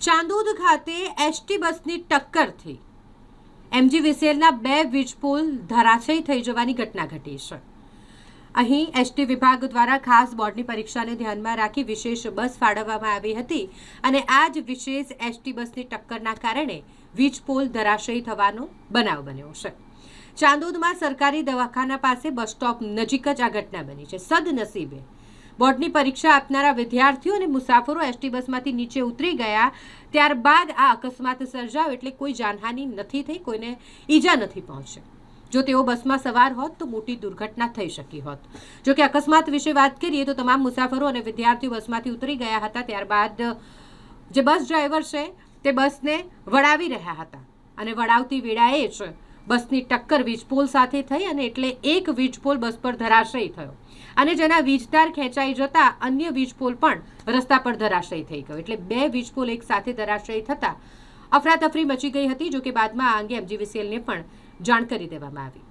ચાંદોદ ખાતે એસટી બસની ટક્કરથી MGVCLના 2 વીજ પોલ ધરાશયી થઈ જવાની ઘટના ઘટી છે। અહીં એસટી વિભાગ દ્વારા ખાસ બોર્ડની પરીક્ષાને ધ્યાનમાં રાખી વિશેષ બસ ફાળવવામાં આવી હતી અને આ જ વિશેષ એસટી બસની ટક્કરના કારણે વીજ પોલ ધરાશયી થવાનો બનાવ બન્યો છે। ચાંદોદમાં સરકારી દવાખાના પાસે બસ સ્ટોપ નજીક જ આ ઘટના બની છે। સદનસીબે બોર્ડની પરીક્ષા આપનારા વિદ્યાર્થીઓ અને મુસાફરો એસટી બસમાંથી નીચે ઉતરી ગયા ત્યારબાદ આ અકસ્માત સર્જાયો એટલે કોઈ જાનહાનિ નથી થઈ, કોઈને ઈજા નથી પહોંચી। જો તેઓ બસમાં સવાર હોત તો મોટી દુર્ઘટના થઈ શકી હોત। જો કે અકસ્માત વિશે વાત કરીએ તો તમામ મુસાફરો અને વિદ્યાર્થીઓ બસમાંથી ઉતરી ગયા હતા। ત્યારબાદ જે બસ ડ્રાઈવર છે તે બસને વળાવી રહ્યા હતા અને વળાવતી વેળાએ જ બસની ટક્કર વીજપોલ સાથે થઈ અને એટલે એક વીજપોલ બસ પર ધરાશયી થયો અને જેના વીજતાર ખેંચાઈ જતા અન્ય વીજપોલ પણ રસ્તા પર ધરાશયી થઈ ગયો એટલે 2 વીજપોલ એક સાથે ધરાશયી થતા અફરાતફરી મચી ગઈ હતી। જો કે બાદમાં આ અંગે MGVCLને પણ જાણ કરી દેવામાં આવી।